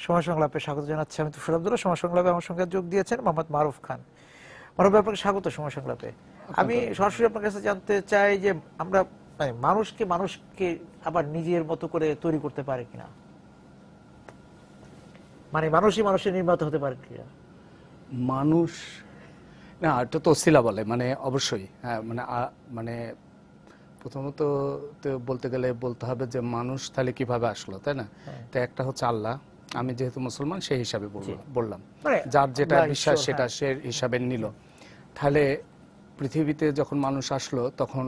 সময় সংলাপে স্বাগত জানাচ্ছি। আমি তুফাইল আব্দুল্লাহ। সময় সংলাপে আমার সঙ্গে যোগ দিয়েছেন মোহাম্মদ মারুফ খান। মারুফ ভাই, আপনাকে স্বাগত সময় সংলাপে। আমি সরাসরি আপনার কাছে জানতে চাই যে আমরা মানুষকে আবার নিজের মতো করে তৈরি করতে পারে কিনা, মানে মানুষই মানুষের নির্মাতা হতে পারে কিনা? মানুষ না, এটা তো অছিলা বলে, মানে অবশ্যই হ্যাঁ, মানে প্রথমত তো বলতে গেলে বলতে হবে যে মানুষ তাহলে কিভাবে আসলো, তাই না? তো একটা হচ্ছে আল্লাহ, আমি যেহেতু মুসলমান সেই হিসাবে বললাম, যার যেটা বিশ্বাস সেটা সে হিসাবে নিল। তাহলে পৃথিবীতে যখন মানুষ আসলো তখন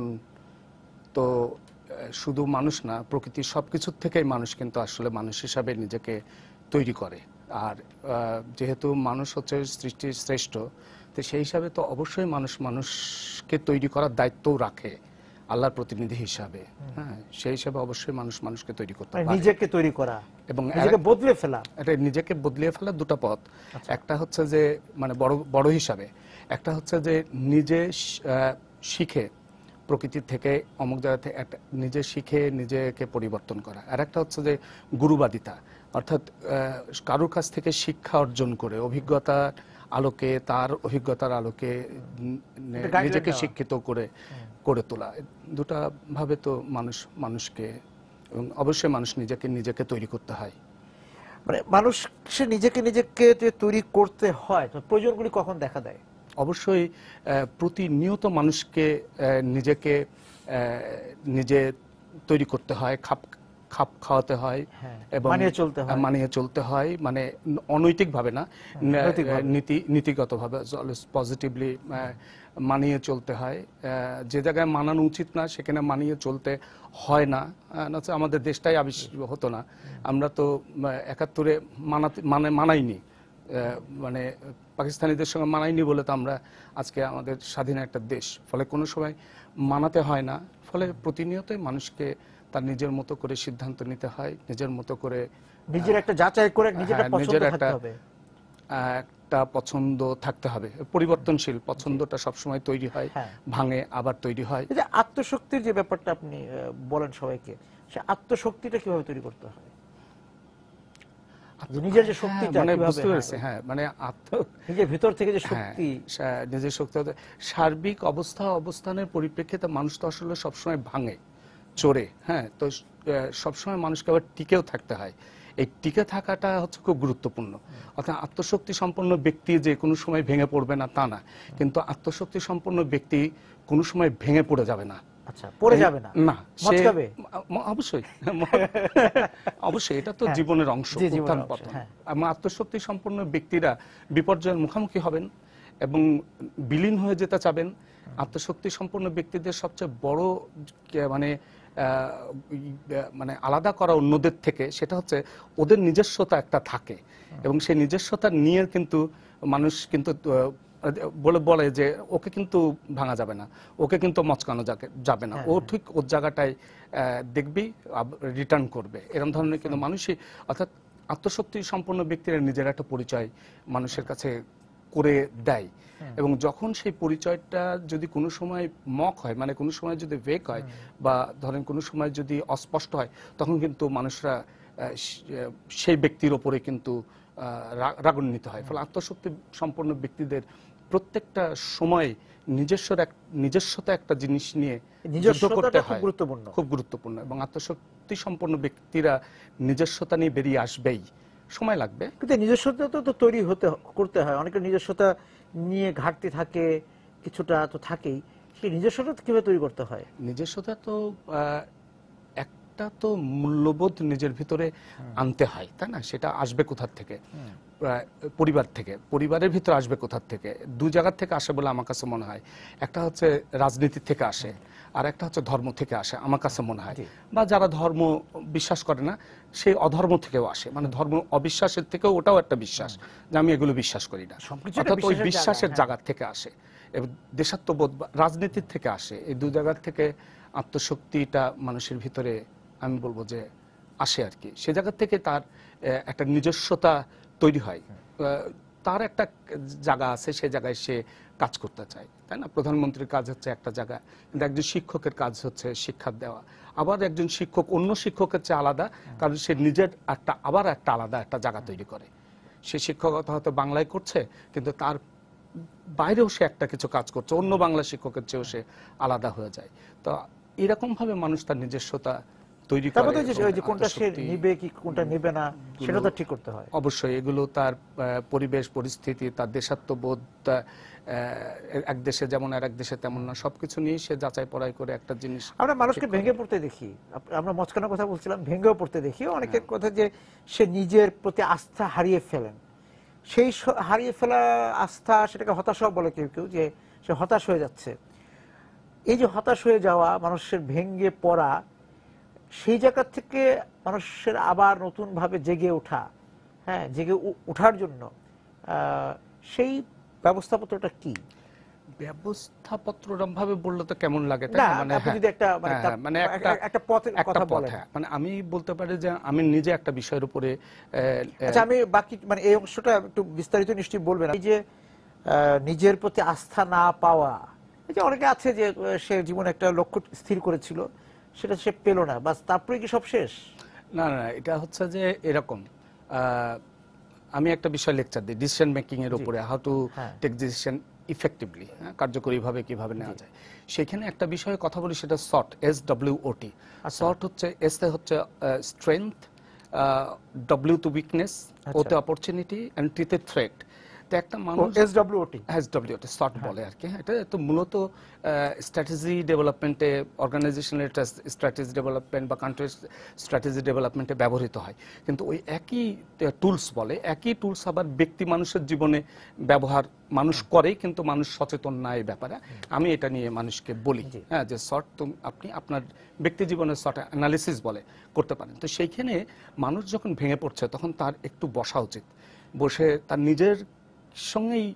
তো শুধু মানুষ না, প্রকৃতির সবকিছুর থেকেই মানুষ কিন্তু আসলে মানুষ হিসাবে নিজেকে তৈরি করে। আর যেহেতু মানুষ হচ্ছে সৃষ্টির শ্রেষ্ঠ, তো সেই হিসাবে তো অবশ্যই মানুষকে তৈরি করার দায়িত্বও রাখে আল্লাহর প্রতিনিধি হিসাবে। হ্যাঁ, সেই হিসাবে অবশ্যই মানুষকে তৈরি করতে পারে, নিজেকে তৈরি করা এবং নিজেকে বদলে ফেলা। এটা নিজেকে বদলিয়ে ফেলা দুটো পথ। একটা হচ্ছে যে মানে বড় হিসাবে, একটা হচ্ছে যে নিজে শিখে প্রকৃতির থেকে অমুক জায়গা থেকে নিজে শিখে নিজেকে পরিবর্তন করা। আর একটা হচ্ছে যে গুরুবাদিতা, অর্থাৎ কারোর কাছ থেকে শিক্ষা অর্জন করে অভিজ্ঞতার আলোকে, তার অভিজ্ঞতার আলোকে নিজেকে শিক্ষিত করে তোলা। দুটা ভাবে তো মানুষকে, এবং অবশ্যই মানুষ নিজেকে তৈরি করতে হয়। মানে মানুষকে নিজেকে তৈরি করতে হয়, তো প্রয়োজনগুলি কখন দেখা দেয়? অবশ্যই প্রতিনিয়ত মানুষকে নিজে তৈরি করতে হয়, খাপ খাওয়াতে হয় এবং মানিয়ে চলতে হয়, মানে অনৈতিক ভাবে না, নীতিগত ভাবে পজিটিভলি মানিয়ে চলতে হয়। যে জায়গায় মানানো উচিত না সেখানে মানিয়ে চলতে হয় না। আমাদের দেশটাই হতো না, আমরা তো ৭১-এ মানাইনি, মানে পাকিস্তানিদের সঙ্গে মানাইনি বলে তো আমরা আজকে আমাদের স্বাধীন একটা দেশ। ফলে কোনো সময় মানাতে হয় না। ফলে প্রতিনিয়তই মানুষকে তার নিজের মতো করে সিদ্ধান্ত নিতে হয়, নিজের মতো করে নিজের একটা যাচাই করে নিজের একটা পছন্দ থাকতে হবে। পরিবর্তনশীল পছন্দটা সবসময় তৈরি হয়, ভাঙে আবার তৈরি হয়। এই যে আত্মশক্তির যে ব্যাপারটা আপনি বলেন সবাইকে, সে আত্মশক্তিটা কিভাবে তৈরি করতে হয়? নিজের যে শক্তিটা বুঝতে পেরেছি, হ্যাঁ, মানে নিজের ভিতর থেকে যে শক্তি, নিজের শক্তি, সার্বিক অবস্থানের পরিপ্রেক্ষিতে মানুষ তো আসলে সবসময় ভাঙে চড়ে। হ্যাঁ, তো সবসময় মানুষকে আবার টিকেও থাকতে হয়। এই টিকে থাকাটা হচ্ছে খুব গুরুত্বপূর্ণ। অর্থাৎ আত্মশক্তি সম্পন্ন ব্যক্তি যে কোনো সময় ভেঙে পড়বে না তা না, কিন্তু আত্মশক্তি সম্পন্ন ব্যক্তি কোনো সময় ভেঙে পড়ে যাবে না। আচ্ছা, পড়ে যাবে না, না, অবশ্যই অবশ্যই এটা তো জীবনের অংশ, উত্থান পতন। আত্মশক্তি সম্পন্ন ব্যক্তিরা বিপর্যয়ের মুখোমুখি হবেন এবং বিলীন হয়ে যেতে চাবেন। আত্মশক্তি সম্পন্ন ব্যক্তিদের সবচেয়ে বড় মানে আলাদা করা অন্যদের থেকে সেটা হচ্ছে ওদের নিজস্বতা একটা থাকে, এবং সেই নিজস্বতা নিয়ে কিন্তু মানুষ কিন্তু বলে যে ওকে কিন্তু ভাঙা যাবে না, ওকে কিন্তু মচকানো যাবে না, ও ঠিক ওর জায়গাটায় দেখবি রিটার্ন করবে, এরকম ধরনের কিন্তু মানুষই, অর্থাৎ আত্মশক্তি সম্পন্ন ব্যক্তিরা নিজের একটা পরিচয় মানুষের কাছে করে দেয়। এবং যখন সেই পরিচয়টা যদি কোনো সময় মক হয়, মানে কোনো সময় যদি ভেক হয় বা ধরেন কোনো সময় যদি অস্পষ্ট হয়, তখন কিন্তু মানুষরা সেই ব্যক্তির ওপরে কিন্তু রাগান্বিত হয়। ফলে আত্মশক্তি সম্পন্ন ব্যক্তিদের প্রত্যেকটা সময় নিজস্বতা একটা জিনিস নিয়ে যুদ্ধ করতে হয়, খুব গুরুত্বপূর্ণ। এবং আত্মশক্তি সম্পন্ন ব্যক্তিরা নিজস্বতা নিয়ে বেরিয়ে আসবেই, সময় লাগবে, কিন্তু নিজস্বতা তো তৈরি করতে হয়। অনেকের নিজস্বতা নিয়ে ঘাটতি থাকে, কিছুটা তো থাকেই। সেই নিজস্বতা কিভাবে তৈরি করতে হয়? নিজস্বতা তো একটা তো মূল্যবোধ নিজের ভিতরে আনতে হয়, তাই না? সেটা আসবে কোথার থেকে? পরিবার থেকে। পরিবারের ভিতরে আসবে কোথার থেকে? দুই জায়গার থেকে আসে বলে আমার কাছে মনে হয়। একটা হচ্ছে রাজনীতি থেকে আসে, আর একটা হচ্ছে ধর্ম থেকে আসে আমার কাছে মনে হয়। বা যারা ধর্ম বিশ্বাস করে না সেই অধর্ম থেকেও আসে, মানে ধর্ম অবিশ্বাসের থেকেও ওটাও একটা বিশ্বাস যে আমি এগুলো বিশ্বাস করি না, অর্থাৎ ওই বিশ্বাসের জায়গা থেকে আসে। এবং দেশাত্মবোধ রাজনীতির থেকে আসে। এই দুই জায়গার থেকে আত্মশক্তিটা মানুষের ভিতরে আমি বলবো যে আসে আর কি। সে জায়গা থেকে তার একটা নিজস্বতা তৈরি হয়, তার একটা জায়গা আছে, সে জায়গায় সে কাজ করতে চায়, তাই না? প্রধানমন্ত্রীর কাজ হচ্ছে একটা জায়গা, কিন্তু একজন শিক্ষকের কাজ হচ্ছে শিক্ষা দেওয়া, আবার একজন শিক্ষক অন্য শিক্ষকের চেয়ে আলাদা, কারণ সে নিজের আবার একটা আলাদা একটা জায়গা তৈরি করে। সে শিক্ষকতা হয়তো বাংলায় করছে, কিন্তু তার বাইরেও সে একটা কিছু কাজ করছে, অন্য বাংলা শিক্ষকের চেয়েও সে আলাদা হয়ে যায়। তো এরকম ভাবে মানুষ তার নিজস্বতা তৈরি করে। তারপরে ওই যে কোনটা সে নিবে কি কোনটা নেবে না সেটা তো ঠিক করতে হয়। অবশ্যই এগুলো তার পরিবেশ পরিস্থিতি, তার দেশাত্মবোধ, এক দেশে যেমন আর এক দেশে তেমন না, সবকিছু নিয়ে সে যাচাই পড়াই করে একটা জিনিস। আমরা মানুষকে ভেঙে পড়তে দেখি, আমরা মচকানোর কথা বলছিলাম, ভেঙেও পড়তে দেখি অনেকের কথা যে সে নিজের প্রতি আস্থা হারিয়ে ফেলেন। সেই হারিয়ে ফেলা আস্থা, সেটাকে হতাশাও বলে কেউ কেউ, যে সে হতাশ হয়ে যাচ্ছে। এই যে হতাশ হয়ে যাওয়া, মানুষের ভেঙে পড়া, সেই জায়গা থেকে মানুষের আবার নতুন ভাবে জেগে ওঠা, হ্যাঁ, জেগে ওঠার জন্য সেই ব্যবস্থাপত্রটা কি? ব্যবস্থাপত্র ভাবে বললে তো কেমন লাগে, তাই না? মানে আপনি যদি একটা পথের কথা বলেন। মানে আমি বলতে পারি যে আমি নিজে একটা বিষয়ের উপরে, আচ্ছা, আমি বাকি মানে এই অংশটা একটু বিস্তারিত নিশ্চয়ই বলবেন। এই যে নিজের প্রতি আস্থা না পাওয়া, এই যে অনেকে আছে যে সে জীবনে একটা লক্ষ্য স্থির করেছিল, সেটা সে পেল না, বাস তারপরে কি সব শেষ? না না, এটা হচ্ছে যে এরকম, আমি একটা বিষয় লেকচার দিই ডিসিশন মেকিং এর উপরে, how to take decision effectively, কার্যকরীভাবে কিভাবে নেওয়া যায়। সেখানে একটা বিষয়ে কথা বলি, সেটা SWOT, SWOT। SWOT হচ্ছে, এস তে হচ্ছে স্ট্রেংথ, ডব্লিউ টু উইকনেস, ও তে অপরচুনিটি, এন্ড টি তে থ্রেট। তো একটা মানুষ SWOT SWOT বলে আর কি। এটা তো মূলত স্ট্র্যাটেজি ডেভেলপমেন্টে, অর্গানাইজেশনের স্ট্র্যাটেজি ডেভেলপমেন্ট বা কান্ট্রির স্ট্র্যাটেজি ডেভেলপমেন্টে ব্যবহৃত হয়। কিন্তু ওই একই টুলস বলে, একই টুলস আবার ব্যক্তি মানুষের জীবনে ব্যবহার মানুষ করে, কিন্তু মানুষ সচেতন না এই ব্যাপারে। আমি এটা নিয়ে মানুষকে বলি, হ্যাঁ, যে SWOT আপনি আপনার ব্যক্তি জীবনের SWOT অ্যানালিসিস বলে করতে পারেন। তো সেইখানে মানুষ যখন ভেঙে পড়ছে, তখন তার একটু বসা উচিত, বসে তার নিজের সঙ্গেই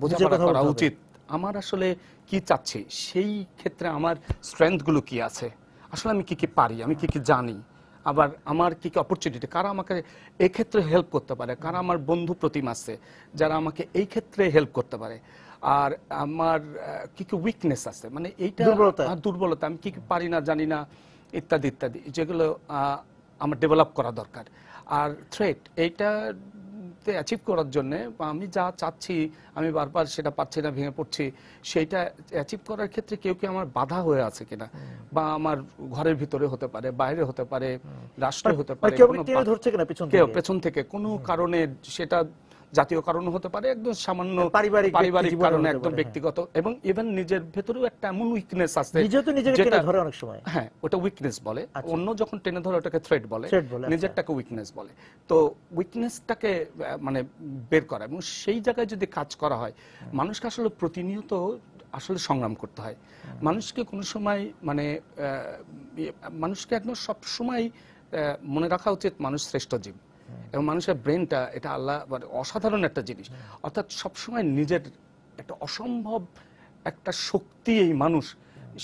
বোঝাপড়া করা উচিত। আমার আসলে কি চাচ্ছি, সেই ক্ষেত্রে আমার স্ট্রেংথগুলো কি আছে, আসলে আমি কি কি পারি, আমি কি কি জানি, আবার আমার কি কি অপরচুনিটি, কারা আমাকে এই ক্ষেত্রে হেল্প করতে পারে, কারা আমার বন্ধু প্রতিম আছে যারা আমাকে এই ক্ষেত্রে হেল্প করতে পারে, আর আমার কি কি উইকনেস আছে, মানে এইটা দুর্বলতা, আমি কি কি পারি না, জানি না, ইত্যাদি ইত্যাদি, যেগুলো আমার ডেভেলপ করা দরকার। আর থ্রেট, এইটা অ্যাচিভ করার জন্য আমি যা চাচ্ছি, আমি বারবার সেটা পাচ্ছি না, ভেঙে পড়ছি, সেইটা অ্যাচিভ করার ক্ষেত্রে কেউ কি আমার বাধা হয়ে আছে কিনা, বা আমার ঘরের ভিতরে হতে পারে, বাইরে হতে পারে, রাষ্ট্রে হতে পারে, কেউ পেছন থেকে কোনো কারণে, সেটা জাতীয় কারণ হতে পারে, একদম সামান্য পারিবারিক কারণে, একদম ব্যক্তিগত, এবং ইভেন নিজের ভেতরেও একটা এমন উইকনেস আছে, হ্যাঁ, ওটা উইকনেস বলে। অন্য যখন টেনে ধরে ওটাকে থ্রেট বলে, নিজেরটাকে উইকনেস বলে। তো উইকনেসটাকে মানে বের করা, এবং সেই জায়গায় যদি কাজ করা হয়, মানুষকে আসলে প্রতিনিয়ত আসলে সংগ্রাম করতে হয়। মানুষকে কোনো সময় মানে মানুষকে একদম সব সময় মনে রাখা উচিত মানুষ শ্রেষ্ঠ জীব, এবং মানুষের ব্রেনটা এটা আল্লাহ অসাধারণ একটা জিনিস। অর্থাৎ সবসময় নিজের একটা অসম্ভব একটা শক্তি এই মানুষ,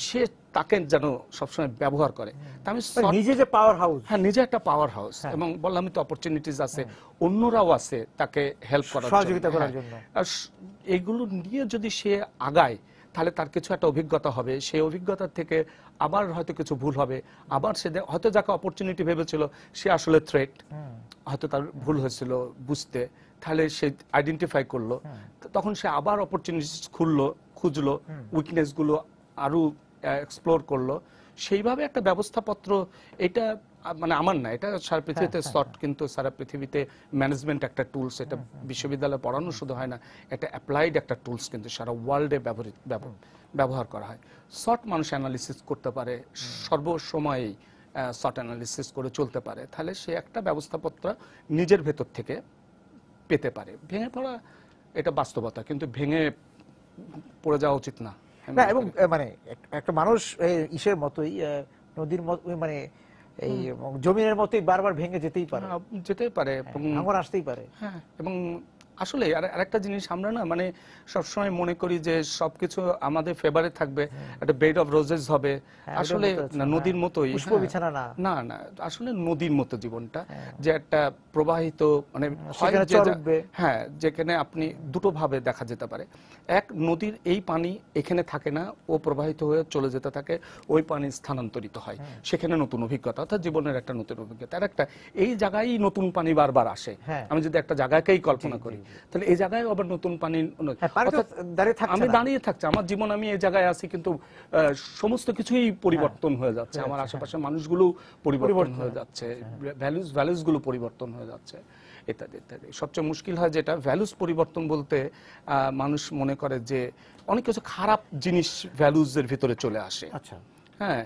সে তাকে যেন সবসময় ব্যবহার করে। আমি নিজে যে পাওয়ার হাউস, হ্যাঁ, নিজে একটা পাওয়ার হাউস, এবং বললাম তো অপরচুনিটিস আছে, অন্যরাও আছে তাকে হেল্প করার, সহযোগিতা করার জন্য। এইগুলো নিয়ে যদি সে আগায়, তাহলে তার কিছু একটা অভিজ্ঞতা হবে, সেই অভিজ্ঞতা থেকে আবার হয়তো কিছু ভুল হবে, আবার সে হয়তো যাকে অপরচুনিটি ভেবেছিল সে আসলে থ্রেট, হয়তো তার ভুল হয়েছিল বুঝতে, তাহলে সে আইডেন্টিফাই করলো, তখন সে আবার অপরচুনিটি খুঁজলো, উইকনেস গুলো আরো এক্সপ্লোর করলো, সেইভাবে একটা ব্যবস্থাপত্র। এটা মানে আমার না, এটা সারা পৃথিবীতে SWOT, কিন্তু সারা পৃথিবীতে ম্যানেজমেন্ট একটা টুলস, এটা বিশ্ববিদ্যালয়ে পড়ানো শুধু হয় না, এটা অ্যাপ্লাইড একটা টুলস, কিন্তু সারা ওয়ার্ল্ডে ব্যবহার করা হয়। SWOT মানুষ অ্যানালিসিস করতে পারে, সর্বসময়ই SWOT অ্যানালিসিস করে চলতে পারে, তাহলে সে একটা ব্যবস্থাপত্র নিজের ভেতর থেকে পেতে পারে। ভেঙে পড়া এটা বাস্তবতা, কিন্তু ভেঙে পড়ে যাওয়া উচিত না। এবং মানে একটা মানুষ ইসের মতোই, নদীর মতো, মানে এই জমিনের মতোই বারবার ভেঙে যেতেই পারে, ভাঙন আসতেই পারে। হ্যাঁ, এবং আসলে আরেকটা জিনিস আমরা না মানে সবসময় মনে করি যে সবকিছু আমাদের ফেভারে থাকবে, একটা বেড অফ রোজেস হবে, আসলে না, নদীর মতোই। পুষ্প বিছানা না, না না, আসলে নদীর মতো জীবনটা, যে একটা প্রবাহিত মানে হ্যাঁ, যেখানে আপনি দুটো ভাবে দেখা যেতে পারে। এক, নদীর এই পানি এখানে থাকে না, ও প্রবাহিত হয়ে চলে যেতে থাকে, ওই পানি স্থানান্তরিত হয়, সেখানে নতুন অভিজ্ঞতা, অর্থাৎ জীবনের একটা নতুন অভিজ্ঞতা। আর একটা, এই জায়গায় নতুন পানি বারবার আসে। আমি যদি একটা জায়গাকেই কল্পনা করি, তাহলে এই জায়গায় আবার নতুন পানি, আমি দাঁড়িয়ে থাকছি, আমার জীবন, আমি এই জায়গায় আছি, কিন্তু সমস্ত কিছুই পরিবর্তন হয়ে যাচ্ছে, আমার আশেপাশে মানুষগুলো পরিবর্তন হয়ে যাচ্ছে, ভ্যালুস গুলো পরিবর্তন হয়ে যাচ্ছে, ইত্যাদি ইত্যাদি। সবচেয়ে মুশকিল হয় যেটা, ভ্যালুস পরিবর্তন বলতে মানুষ মনে করে যে অনেক কিছু খারাপ জিনিস ভ্যালুজ এর ভিতরে চলে আসে। হ্যাঁ,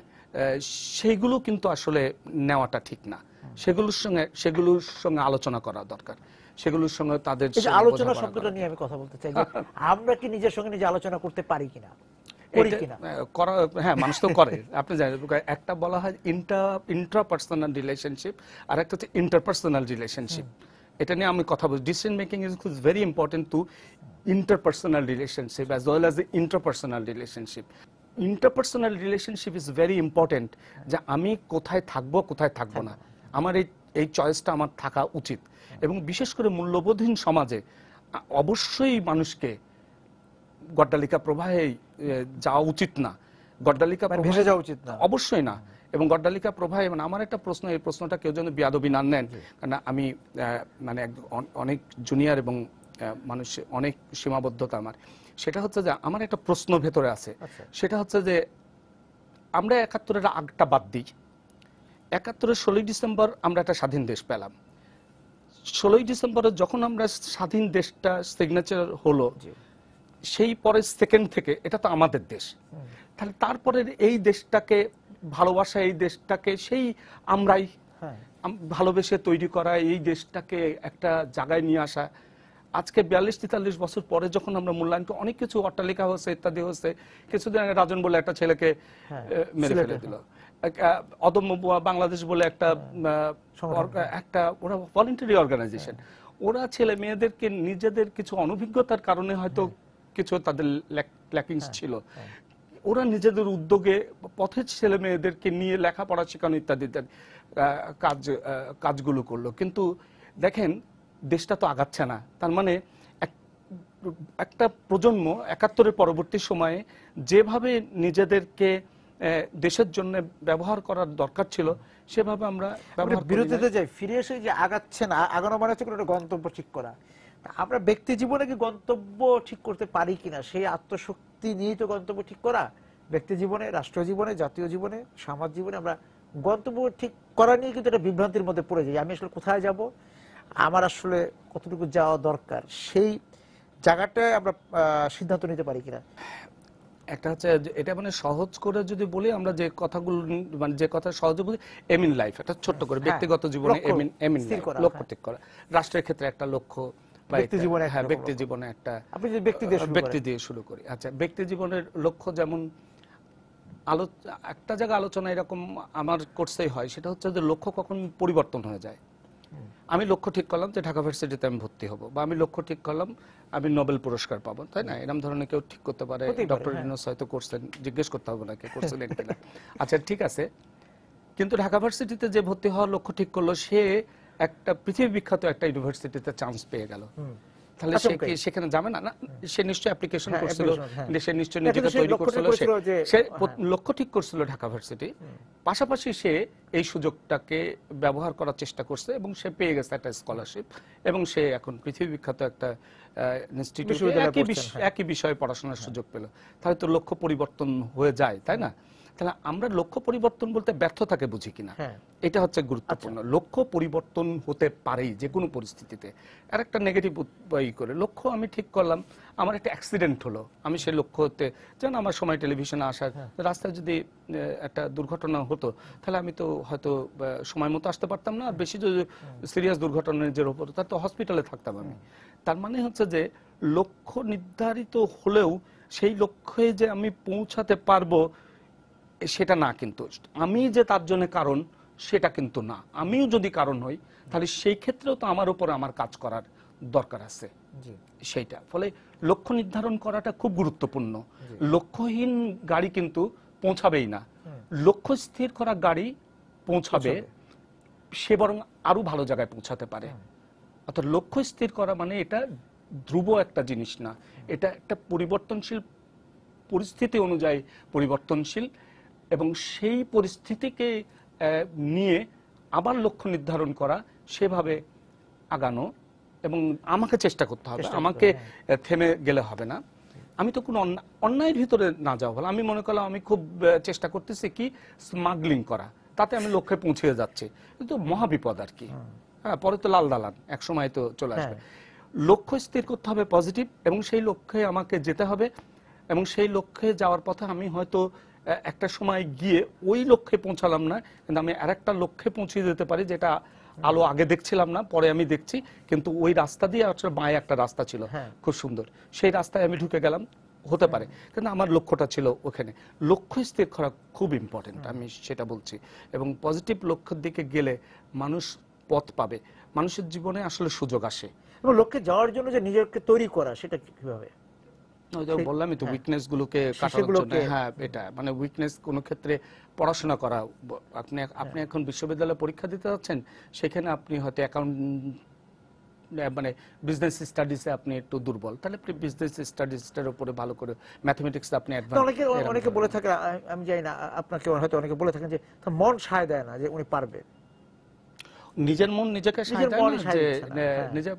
সেইগুলো কিন্তু আসলে নেওয়াটা ঠিক না, সেগুলোর সঙ্গে আলোচনা করা দরকার, সেগুলোর সঙ্গে তাদের আলোচনা শব্দটা নিয়ে আমি কথা বলতে চাই, আমরা কি নিজের সঙ্গে নিজে আলোচনা করতে পারি কিনা, করা? হ্যাঁ, মানুষ তো করে। আপনি জানেন, একটা বলা হয় ইন্ট্রাপার্সোনাল রিলেশনশিপ, আর একটা হচ্ছে ইন্টারপার্সোনাল রিলেশনশিপ। এটা নিয়ে আমি কথা বলছি। Decision making is very important to interpersonal relationship as well as intrapersonal relationship. Interpersonal relationship is very important, যে আমি কোথায় থাকবো কোথায় থাকবো না, আমার এই চয়েসটা আমার থাকা উচিত। এবং বিশেষ করে মূল্যবোধহীন সমাজে অবশ্যই মানুষকে গড্ডালিকা প্রবাহে যাওয়া উচিত না, গড্ডালিকা ভেসে যাওয়া উচিত না, অবশ্যই না। এবং গড্ডালিকা প্রবাহে, মানে আমার একটা প্রশ্ন, এই প্রশ্নটা কেউ যেন বেয়াদবি না নেন, কারণ আমি মানে অনেক জুনিয়র এবং মানুষ, অনেক সীমাবদ্ধতা আমার। সেটা হচ্ছে যে আমার একটা প্রশ্ন ভেতরে আছে, সেটা হচ্ছে যে আমরা ৭১-এর আগটা বাদ দিই, ৭১-এর ১৬ই ডিসেম্বর আমরা একটা স্বাধীন দেশ পেলাম। ১৬ই ডিসেম্বরে যখন আমরা স্বাধীন দেশটা সিগনেচার হলো, সেই পরের সেকেন্ড থেকে এটা তো আমাদের দেশ, তাহলে তারপরের এই দেশটাকে ভালোবাসা, এই দেশটাকে সেই আমরাই ভালোবেসে তৈরি করা, এই দেশটাকে একটা জায়গায় নিয়ে আসা। আজকে ৪২-৪৩ বছর পরে যখন আমরা মূল্যায়ন করি, অনেক কিছু অট্টালিকা হচ্ছে, ইত্যাদি হচ্ছে। কিছুদিন আগে রাজন বলে একটা ছেলেকে মেরে ফেলে দিল, অদম্য বাংলাদেশ বলে একটা ওরা ভলান্টারি অর্গানাইজেশন, ওরা ছেলে মেয়েদেরকে নিজেদের কিছু অনভিজ্ঞতার কারণে হয়তো কিছু তাদের ল্যাকিংস ছিল, ওরা নিজেদের উদ্যোগে পথের ছেলে মেয়েদেরকে নিয়ে লেখাপড়া শেখানো ইত্যাদি কাজগুলো করলো। কিন্তু দেখেন, দেশটা তো আগাচ্ছে না। তার মানে একটা প্রজন্ম ৭১-এর পরবর্তী সময়ে যেভাবে নিজেদেরকে দেশের জন্য ব্যবহার করার দরকার ছিল, সেভাবে আমরা বিরতিতে যাই, ফিরে এসে যে আগাচ্ছে না, আগানো মানে হচ্ছে একটা গন্তব্য ঠিক করা। আমরা ব্যক্তি জীবনে কি গন্তব্য ঠিক করতে পারি কিনা, সেই আত্মশক্তি নিয়েই তো গন্তব্য ঠিক করা। ব্যক্তি জীবনে, রাষ্ট্র জীবনে, জাতীয় জীবনে, সমাজ জীবনে আমরা গন্তব্য ঠিক করা নিয়ে কিন্তু একটা বিভ্রান্তির মধ্যে পড়ে যাই। আমি আসলে কোথায় যাব, আমার আসলে কতটুকু যাওয়া দরকার, সেই জায়গাটায় আমরা সিদ্ধান্ত নিতে পারি কিনা। একটা হচ্ছে এটা মানে সহজ করে যদি বলি, আমরা যে কথাগুলো, মানে যে কথা সহজে বলি, এম ইন লাইফ, একটা ছোট্ট করে ব্যক্তিগত জীবনে এম ইন লাইফ, লক্ষ্য ঠিক করা। রাষ্ট্রের ক্ষেত্রে একটা লক্ষ্য, ব্যক্তি জীবনে একটা, আপনি যদি ব্যক্তি দিয়ে শুরু করি। আচ্ছা, ব্যক্তি জীবনের লক্ষ্য যেমন একটা জায়গা আলোচনা এরকম আমার কোর্সেই হয়, সেটা হচ্ছে যে লক্ষ্য কখন পরিবর্তন হয়ে যায়। আমি লক্ষ্য ঠিক করলাম যে ঢাকা ভার্সিটিতে আমি ভর্তি হব, বা আমি লক্ষ্য ঠিক করলাম আমি নোবেল পুরস্কার পাবো, তাই না? এরকম ধরনের কেউ ঠিক করতে পারে। ডক্টর ইউনূস হয়তো করছেন, জিজ্ঞেস করতে হবে না কে করছিলেন কিনা। আচ্ছা, ঠিক আছে। কিন্তু ঢাকা ভার্সিটিতে যে ভর্তি হওয়ার লক্ষ্য ঠিক করলো, সে একটা পৃথিবী বিখ্যাত একটা ইউনিভার্সিটিতে চান্স পেয়ে গেল, তাহলে সে কি সেখানে যাবে না? না, সে নিশ্চয়ই অ্যাপ্লিকেশন করছিল, সে নিশ্চয়ই নিজেকে তৈরি করছিল, সে লক্ষ্য ঠিক করছিল ঢাকা ভার্সিটি, পাশাপাশি সে এই সুযোগটাকে ব্যবহার করার চেষ্টা করছে এবং সে পেয়ে গেছে একটা স্কলারশিপ, এবং সে এখন পৃথিবী বিখ্যাত একটা ইনস্টিটিউটে একই বিষয়ে পড়াশোনার সুযোগ পেল। তাহলে তো লক্ষ্য পরিবর্তন হয়ে যায়, তাই না? তাহলে আমরা লক্ষ্য পরিবর্তন বলতে ব্যর্থতাকে বুঝি কিনা, এটা হচ্ছে গুরুত্বপূর্ণ। লক্ষ্য পরিবর্তন হতে পারেই যে কোনো পরিস্থিতিতে। আর একটা নেগেটিভ করে লক্ষ্য আমি ঠিক করলাম, আমার একটা অ্যাক্সিডেন্ট হলো, আমি সেই লক্ষ্যতে, যেন আমার সময় টেলিভিশনে আসার, রাস্তায় যদি একটা দুর্ঘটনা হতো, তাহলে আমি তো হয়তো সময় মতো আসতে পারতাম না, আর বেশি যদি সিরিয়াস দুর্ঘটনা নিজের উপর, তার তো হসপিটালে থাকতাম আমি। তার মানে হচ্ছে যে লক্ষ্য নির্ধারিত হলেও সেই লক্ষ্যে যে আমি পৌঁছাতে পারবো সেটা না, কিন্তু আমি যে তার জন্য কারণ সেটা কিন্তু না। আমিও যদি কারণ হই, তাহলে সেই ক্ষেত্রেও তো আমার উপর আমার কাজ করার দরকার আছে। জি সেইটা ফলে লক্ষ্য নির্ধারণ করাটা খুব গুরুত্বপূর্ণ। লক্ষ্যহীন গাড়ি কিন্তু পৌঁছাবেই না, লক্ষ্য স্থির করা গাড়ি পৌঁছাবে, সে বরং আরো ভালো জায়গায় পৌঁছাতে পারে। অর্থাৎ লক্ষ্য স্থির করা মানে এটা ধ্রুব একটা জিনিস না, এটা একটা পরিবর্তনশীল পরিস্থিতি অনুযায়ী পরিবর্তনশীল, এবং সেই পরিস্থিতিকে নিয়ে আবার লক্ষ্য নির্ধারণ করা, সেভাবে আগানো, এবং আমাকে চেষ্টা করতে হবে, আমাকে থেমে গেলে হবে না। আমি তো কোনো অন্যায়ের ভিতরে না যাওয়া ভালো। আমি মনে করলাম আমি খুব চেষ্টা করতেছি কি স্মাগলিং করা, তাতে আমি লক্ষ্যে পৌঁছে যাচ্ছি, কিন্তু মহাবিপদ আর কি। হ্যাঁ, পরে তো লাল দালান এক সময় তো চলে আসবে। লক্ষ্য স্থির করতে হবে পজিটিভ, এবং সেই লক্ষ্যে আমাকে যেতে হবে, এবং সেই লক্ষ্যে যাওয়ার পথে আমি হয়তো একটা সময় গিয়ে ওই লক্ষ্যে পৌঁছালাম না, কিন্তু আমি আরেকটা লক্ষ্যে পৌঁছে যেতে পারি, যেটা আলো আগে দেখছিলাম না, পরে আমি দেখছি, কিন্তু ওই রাস্তা দিয়ে আসলে বাঁয়ে একটা রাস্তা ছিল খুব সুন্দর, সেই রাস্তায় আমি ঢুকে গেলাম, হতে পারে, কিন্তু আমার লক্ষ্যটা ছিল ওখানে। লক্ষ্য স্থির করা খুব ইম্পর্টেন্ট, আমি সেটা বলছি। এবং পজিটিভ লক্ষ্যের দিকে গেলে মানুষ পথ পাবে, মানুষের জীবনে আসলে সুযোগ আসে। এবং লক্ষ্যে যাওয়ার জন্য যে নিজেকে তৈরি করা, সেটা কিভাবে? বললামই তো, উইকনেস গুলোকে কাটানোর জন্য। হ্যাঁ, এটা মানে উইকনেস কোন ক্ষেত্রে পড়াশোনা করা। আপনি এখন বিশ্ববিদ্যালয়ে পরীক্ষা দিতে যাচ্ছেন, সেখানে আপনি হয়তো অ্যাকাউন্ট মানে বিজনেস স্টাডিজে আপনি একটু দুর্বল, তাহলে আপনি বিজনেস স্টাডিজটার উপরে ভালো করে, ম্যাথমেটিক্সে আপনি অ্যাডভান্স। অনেকে বলে থাকে, আমি জানি না আপনাকে হয়তো অনেকে বলে থাকেন যে মন সায় দেয় না যে উনি পারবে, নিজের মন নিজেকে সায় দেয় না যে নিজে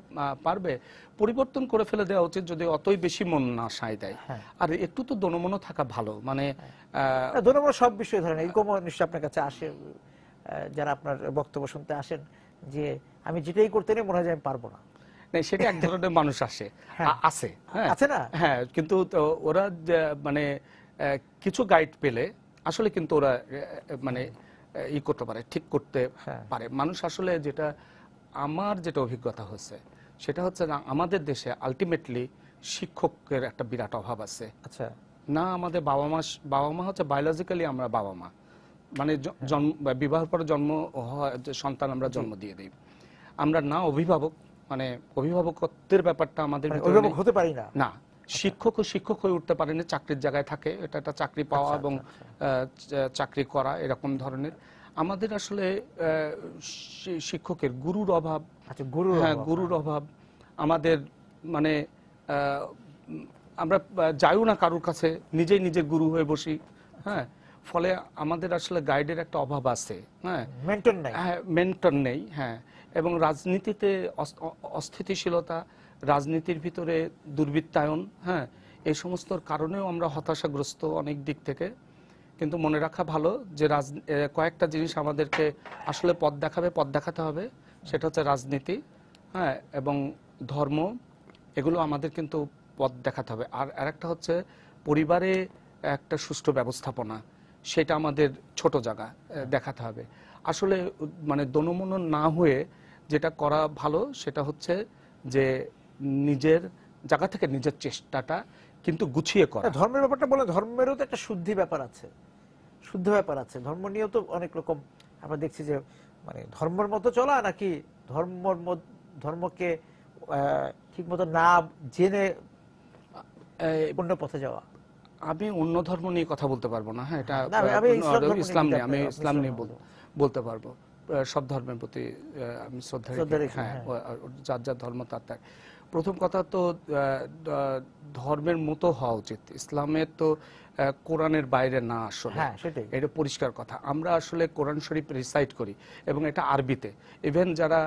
পারবে। পরিবর্তন করে ফেলে দেওয়া উচিত যদি অতই বেশি মন না সায় দেয়। আর একটু তো দনমনও থাকা ভালো, মানে দনমন সব বিষয়ে ধরেন এরকম নিশ্চয় আপনার কাছে আসে, যারা আপনার বক্তব্য শুনতে আসেন, যে আমি যেটাই করতে নেই মনে হয় যে আমি পারবো না। সেটা এক ধরনের মানুষ আসে, আছে, আছে না? হ্যাঁ, কিন্তু ওরা মানে কিছু গাইড পেলে আসলে কিন্তু ওরা মানে ই করতে পারে, ঠিক করতে পারে। মানুষ আসলে যেটা আমার যেটা অভিজ্ঞতা হচ্ছে সেটা হচ্ছে না, আমাদের দেশে আলটিমেটলি শিক্ষকের একটা বিরাট অভাব আছে। আচ্ছা, না, আমাদের বাবা মা হচ্ছে বায়োলজিক্যালি আমরা বাবা মা, মানে বিবাহের পরে জন্ম সন্তান আমরা জন্ম দিয়ে দিই, আমরা না অভিভাবক, মানে অভিভাবকত্বের ব্যাপারটা আমাদের অভিভাবক হতে পারি না। না, শিক্ষক হয়ে উঠতে পারেনি, চাকরির জায়গায় থাকে, এটা একটা চাকরি পাওয়া এবং চাকরি করা, এরকম ধরনের। আমাদের আসলে শিক্ষকের গুরুর অভাব। আচ্ছা, গুরুর অভাব আমাদের, মানে আমরা যাইও না কারোর কাছে, নিজের গুরু হয়ে বসি। হ্যাঁ, ফলে আমাদের আসলে গাইডের একটা অভাব আছে। হ্যাঁ, মেন্টর নেই। হ্যাঁ, এবং রাজনীতিতে অস্থিতিশীলতা, রাজনীতির ভিতরে দুর্বৃত্তায়ন, হ্যাঁ, এই সমস্ত কারণেও আমরা হতাশাগ্রস্ত অনেক দিক থেকে। কিন্তু মনে রাখা ভালো যে কয়েকটা জিনিস আমাদেরকে আসলে পথ দেখাতে হবে, সেটা হচ্ছে রাজনীতি, হ্যাঁ, এবং ধর্ম, এগুলো আমাদের কিন্তু পথ দেখাতে হবে। আর আরেকটা হচ্ছে পরিবারে একটা সুষ্ঠু ব্যবস্থাপনা, সেটা আমাদের ছোট জায়গা দেখাতে হবে। আসলে মানে দনমন না হয়ে যেটা করা ভালো সেটা হচ্ছে যে নিজের জায়গা থেকে নিজের চেষ্টাটা কিন্তু গুছিয়ে করা। ধর্মের ব্যাপারটা বলে, ধর্মেরও তো একটা শুদ্ধ ব্যাপার আছে। ধর্ম নিয়েও তো অনেক রকম আমরা দেখছি যে মানে ধর্মের মতো চলা নাকি ধর্মকে ঠিক মতো না জেনে অন্য পথে যাওয়া। আমি অন্য ধর্ম নিয়ে কথা বলতে পারবো না। হ্যাঁ, এটা ইসলাম নিয়ে, আমি ইসলাম নিয়ে বলতে পারবো। সব ধর্মের প্রতি আমি শ্রদ্ধা রাখি। হ্যাঁ, যার ধর্ম তার। প্রথম কথা তো ধর্মের মতো হওয়া উচিত। ইসলামের তো কোরআনের বাইরে না, আসলে এটা পরিষ্কার কথা। আমরা আসলে কোরআন শরীফ রিসাইট করি, এবং এটা আরবিতে। ইভেন যারা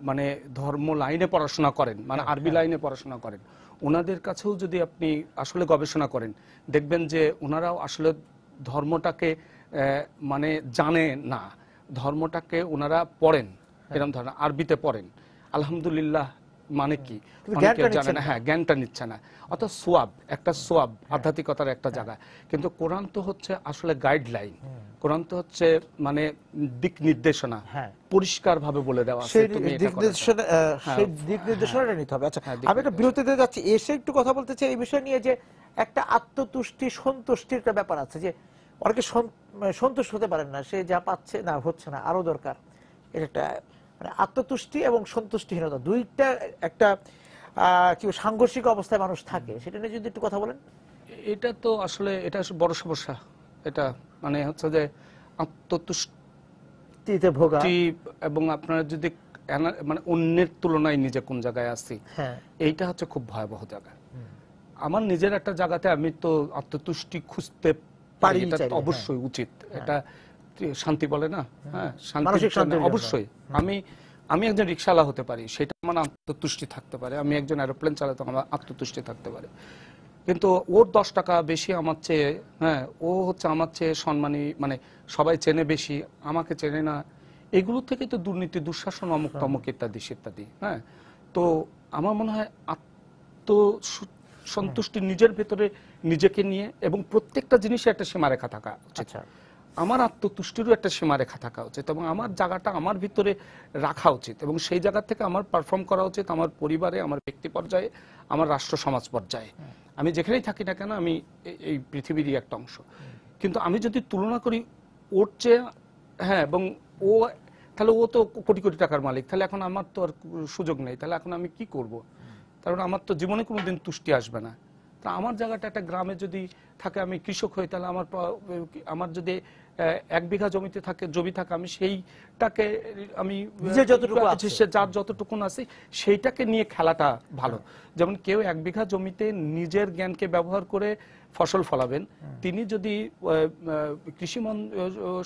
মানে ধর্ম লাইনে পড়াশোনা করেন, মানে আরবি লাইনে পড়াশোনা করেন, ওনাদের কাছেও যদি আপনি আসলে গবেষণা করেন, দেখবেন যে ওনারাও আসলে ধর্মটাকে মানে জানে না, ধর্মটাকে ওনারা পড়েন, এরকম ধরনের আরবিতে পড়েন, আলহামদুলিল্লাহ মানে কি অনেকে জানে না। হ্যাঁ, জ্ঞানটা নিচ্ছে না। অর্থাৎ একটা সোয়াব আধ্যাত্মিকতার একটা জায়গা। কিন্তু কোরআন তো হচ্ছে আসলে গাইডলাইন, কোরআন তো হচ্ছে মানে দিক নির্দেশনা, পরিষ্কার ভাবে বলে দেওয়া আছে। সেই দিক নির্দেশনাটা নিতে হবে। আচ্ছা, আমি একটা বিরতিতে যাচ্ছি, এসে একটু কথা বলতে চাই এই বিষয় নিয়ে, যে একটা আত্মতুষ্টি সন্তুষ্টির একটা ব্যাপার আছে, যে অনেকে সন্তুষ্ট হতে পারেন না, সে যা পাচ্ছে না হচ্ছে না, আরো দরকার। এটা একটা মানে আত্মতুষ্টি এবং সন্তুষ্টিহীনতা, দুইটা একটা কি সাংঘর্ষিক অবস্থায় মানুষ থাকে, সেটা নিয়ে যদি একটু কথা বলেন। এটা তো আসলে এটা বড় সমস্যা। এটা মানে হচ্ছে যে আত্মতুষ্টিতে ভোগা, এবং আপনার যদি মানে অন্যের তুলনায় নিজে কোন জায়গায় আছি, হ্যাঁ, এইটা হচ্ছে খুব ভয়াবহ জায়গা। আমার নিজের একটা জায়গাতে আমি তো আত্মতুষ্টি খুঁজতে পারি, এটা তো অবশ্যই উচিত। এটা শান্তি বলে না, হ্যাঁ, শান্তি অবশ্যই। আমি একজন রিকশাওয়ালা হতে পারি, সেটা আমার আত্মতুষ্টি থাকতে পারে। আমি একজন এরোপ্লেন চালাতে আমার আত্মতুষ্টি থাকতে পারে। কিন্তু ওর 10 টাকা বেশি আমার চেয়ে, হ্যাঁ, ও হচ্ছে আমার চেয়ে সম্মানী, মানে সবাই চেনে বেশি, আমাকে চেনে না, এগুলো থেকে তো দুর্নীতি, দুঃশাসন, অমুক তমুক ইত্যাদি ইত্যাদি। হ্যাঁ, তো আমার মনে হয় সন্তুষ্টি নিজের ভেতরে নিজেকে নিয়ে, এবং প্রত্যেকটা জিনিসে একটা সীমারেখা থাকা উচিত। আমার আত্মতুষ্টিরও একটা সীমারেখা থাকা উচিত, এবং আমার জায়গাটা আমার ভিতরে রাখা উচিত, এবং সেই জায়গা থেকে আমার পারফর্ম করা উচিত আমার পরিবারে, আমার ব্যক্তি পর্যায়ে, আমার রাষ্ট্র সমাজ পর্যায়ে। আমি যেখানেই থাকি না কেন, আমি এই পৃথিবীরই একটা অংশ। কিন্তু আমি যদি তুলনা করি ওর চেয়ে, হ্যাঁ, এবং ও, তাহলে ও তো কোটি কোটি টাকার মালিক, তাহলে এখন আমার তো আর সুযোগ নেই, তাহলে এখন আমি কি করব? কারণ আমার তো জীবনে কোনোদিন তুষ্টি আসবে না। তা আমার জায়গাটা একটা গ্রামে যদি থাকে, আমি কৃষক হই, তাহলে আমার যদি 1 বিঘা জমিতে থাকে, আমি সেইটাকে, আমি যার যতটুকুন আছে সেইটাকে নিয়ে খেলাটা ভালো। যেমন কেউ 1 বিঘা জমিতে নিজের জ্ঞানকে ব্যবহার করে ফসল ফলাবেন, তিনি যদি কৃষি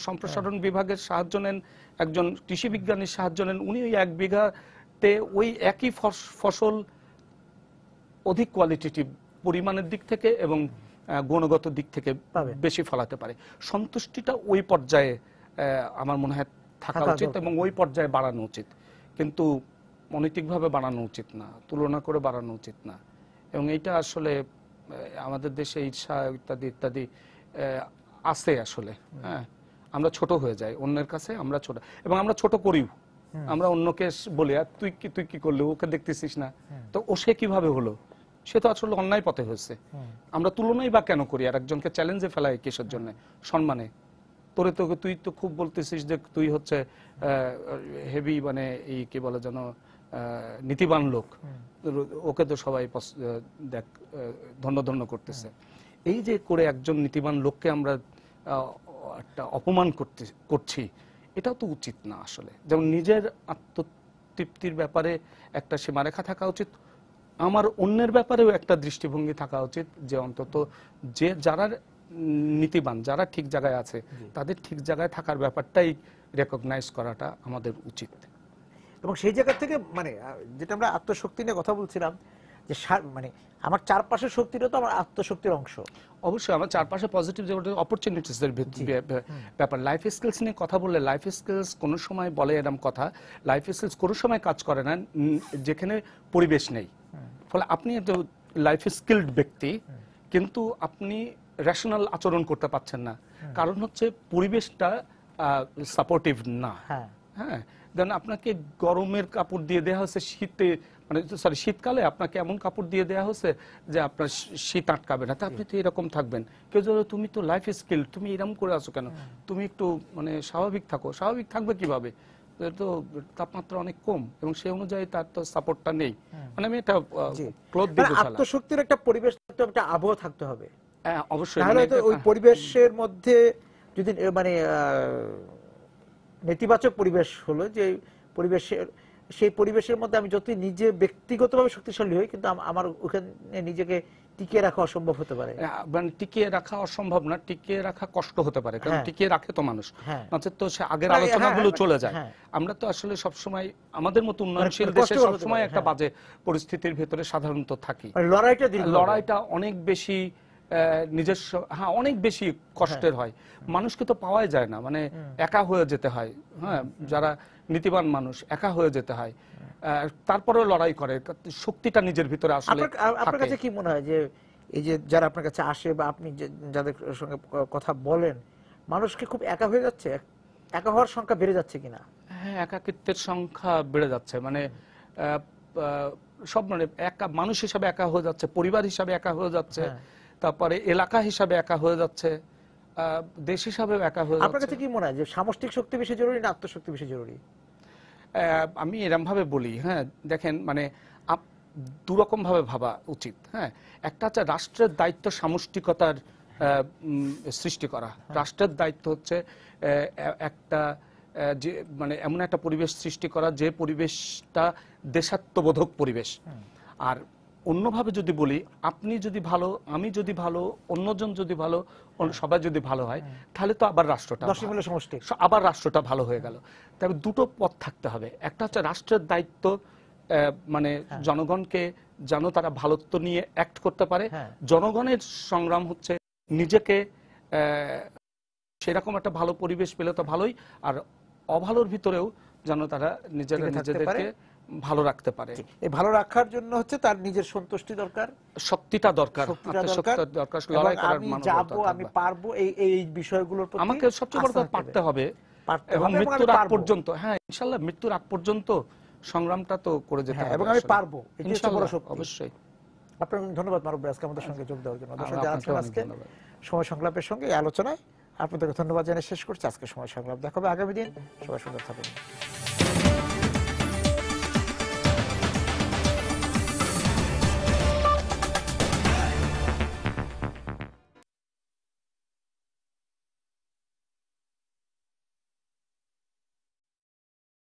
সম্প্রসারণ বিভাগের সাহায্য নেন, একজন কৃষি বিজ্ঞানীর সাহায্য নেন, উনি ওই 1 বিঘাতে ওই একই ফসল অধিক কোয়ালিটেটিভ পরিমাণের দিক থেকে এবং গুণগত দিক থেকে বেশি ফলাতে পারে। সন্তুষ্টিটা ওই পর্যায়ে আমার মনে হয় থাকা উচিত, এবং ওই পর্যায়ে বাড়ানো উচিত, কিন্তু অনৈতিকভাবে বাড়ানো উচিত না, তুলনা করে বাড়ানো উচিত না। এবং এইটা আসলে আমাদের দেশে ঈর্ষা ইত্যাদি ইত্যাদি আছে আসলে। হ্যাঁ, আমরা ছোট হয়ে যাই অন্যের কাছে, আমরা ছোট, এবং আমরা ছোট করিও। আমরা অন্যকে বলি, আর তুই কি করলি, ওকে দেখতেছিস না, তো ও সে কিভাবে হলো, সে তো আসলে অন্যায় পথে হয়েছে। আমরা তুলনাই বা কেন করি, আর একজনকে চ্যালেঞ্জে ফেলাই কিসের জন্য? সম্মানে। তুই তো খুব বলতেছিস যে তুই হচ্ছে হেভি, মানে এই কি বলে যেন, নীতিবান লোক, ওকে তো সবাই দেখ ধন্য করতেছে। এই যে করে একজন নীতিবান লোককে আমরা একটা অপমান করছি, এটাও তো উচিত না আসলে। যেমন নিজের আত্মতৃপ্তির ব্যাপারে একটা সীমারেখা থাকা উচিত, আমার অন্যের ব্যাপারেও একটা দৃষ্টিভঙ্গি থাকা উচিত, যে অন্তত যারা নীতিবান, যারা ঠিক জায়গায় আছে, তাদের ঠিক জায়গায় থাকার ব্যাপারটাই রেকগনাইজ করাটা আমাদের উচিত। এবং সেই জায়গা থেকে, মানে যেটা আমরা আত্মশক্তি নিয়ে কথা বলছিলাম, যে মানে আমার চারপাশের শক্তিটা তো আমার আত্মশক্তির অংশ। অবশ্যই আমার চারপাশে পজিটিভ যে অপরচুনিটিস এর ব্যাপার। লাইফ স্কিলস নিয়ে কথা বললে, লাইফ স্কিলস কোনো সময় বলে এরকম কথা, লাইফ স্কিলস কোনো সময় কাজ করে না যেখানে পরিবেশ নেই। ফলে আপনি একটা লাইফ স্কিলড ব্যক্তি, কিন্তু আপনি রেশনাল আচরণ করতে পারছেন না, কারণ হচ্ছে পরিবেশটা সাপোর্টিভ না। হ্যাঁ, দেন আপনাকে গরমের কাপড় দিয়ে দেওয়া হচ্ছে, শীতকালে আপনাকে এমন কাপড় দিয়ে দেওয়া হচ্ছে যে আপনার শীত আটকাবে না, তা আপনি তো এরকম থাকবেন। কেউ তুমি তো লাইফ স্কিল, তুমি এরকম করে আছো কেন, তুমি একটু মানে স্বাভাবিক থাকো। স্বাভাবিক থাকবে কিভাবে, তো তাপমাত্রা অনেক কম, এবং সেই অনুযায়ী তার তো সাপোর্টটা নেই। মানে আমি এটা ক্লোথ দিয়ে বোঝালাম। আত্মশক্তির একটা পরিবেশ থাকতে হবে, একটা আবহাওয়া থাকতে হবে। হ্যাঁ, অবশ্যই। তাহলে ওই পরিবেশের মধ্যে যদি মানে নেতিবাচক পরিবেশ হলো, যে সেই পরিবেশের মধ্যে আমি যতই নিজে ব্যক্তিগতভাবে শক্তিশালী হই, কিন্তু আমার ওখানে নিজেকে টিকিয়ে রাখা অসম্ভব হতে পারে। মানে টিকিয়ে রাখা অসম্ভব না, টিকিয়ে রাখা কষ্ট হতে পারে, কারণ টিকিয়ে রাখে তো মানুষ, নচেত তো সে আগের আলোচনাগুলো চলে যায়। আমরা তো আসলে সবসময় আমাদের মতো উন্নয়নশীল দেশে সবসময় একটা বাজে পরিস্থিতির ভেতরে সাধারণত থাকি। লড়াইটা অনেক বেশি নিজস্ব, হ্যাঁ, অনেক বেশি কষ্টের হয়। মানুষকে তো পাওয়াই যায় না, মানে একা হয়ে যেতে হয়। হ্যাঁ, যারা নীতিবান মানুষ একা হয়ে যেতে হয়, তারপরেও লড়াই করে, শক্তিটা নিজের ভিতরে আসলে। আপনার কাছে কি মনে হয় যে এই যে যারা আপনার কাছে আসে বা আপনি যাদের সঙ্গে কথা বলেন, মানুষকে খুব একা হয়ে যাচ্ছে, একা হওয়ার সংখ্যা বেড়ে যাচ্ছে কিনা? হ্যাঁ, একাকিত্বের সংখ্যা বেড়ে যাচ্ছে, মানে সব, মানে একা মানুষ হিসাবে একা হয়ে যাচ্ছে, পরিবার হিসাবে একা হয়ে যাচ্ছে, তারপরে এলাকা হিসাবে একা হয়ে যাচ্ছে, দেশ হিসাবে একা হয়ে যাচ্ছে। আপনার কাছে কি মনে হয় যে সামষ্টিক শক্তি বেশি জরুরি না আত্মশক্তি বেশি জরুরি? আমি এরকম ভাবে বলি, হ্যাঁ, দেখেন, মানে দুরকম ভাবে ভাবা উচিত। হ্যাঁ, একটা হচ্ছে রাষ্ট্রের দায়িত্ব সামষ্টিকতার সৃষ্টি করা। রাষ্ট্রের দায়িত্ব হচ্ছে একটা যে মানে এমন একটা পরিবেশ সৃষ্টি করা যে পরিবেশটা দেশাত্মবোধক পরিবেশ। আর অন্যভাবে যদি বলি, আপনি যদি ভালো, আমি যদি ভালো, অন্যজন যদি ভালো, সবাই যদি ভালো হয়, তাহলে তো আবার রাষ্ট্রটা সমষ্টি আবার রাষ্ট্রটা ভালো হয়ে গেল। তবে দুটো পথ থাকতে হবে। একটা হচ্ছে রাষ্ট্রের দায়িত্ব মানে জনগণকে যেন তারা ভালোত্ব নিয়ে অ্যাক্ট করতে পারে। জনগণের সংগ্রাম হচ্ছে নিজেকে সেরকম একটা ভালো পরিবেশ পেলে তো ভালোই, আর অভালোর ভিতরেও যেন তারা নিজেদেরকে ভালো রাখতে পারে। এই ভালো রাখার জন্য হচ্ছে তার নিজের সন্তুষ্টি দরকার, শক্তিটা দরকার, দরকার, লড়াই করার মানসিকতা, আমি পারবো এই বিষয়গুলোর প্রতি আমাকে সবচেয়ে বড় কথা পারতে হবে এবং মৃত্যুর আগ পর্যন্ত, হ্যাঁ ইনশাআল্লাহ মৃত্যুর আগ পর্যন্ত সংগ্রামটা তো করে যেতে হবে এবং আমি পারবো, ইনশাআল্লাহ, অবশ্যই। আপনাকে ধন্যবাদ মারুফ ভাই আজকে আমাদের সঙ্গে যোগ দেওয়ার জন্য। আজকে সময় সংলাপের সঙ্গে এই আলোচনায় আপনাদেরকে ধন্যবাদ জানিয়ে শেষ করছি আজকে সময় সংলাপ। দেখা হবে আগামী দিন। সবাই সুন্দর থাকুন।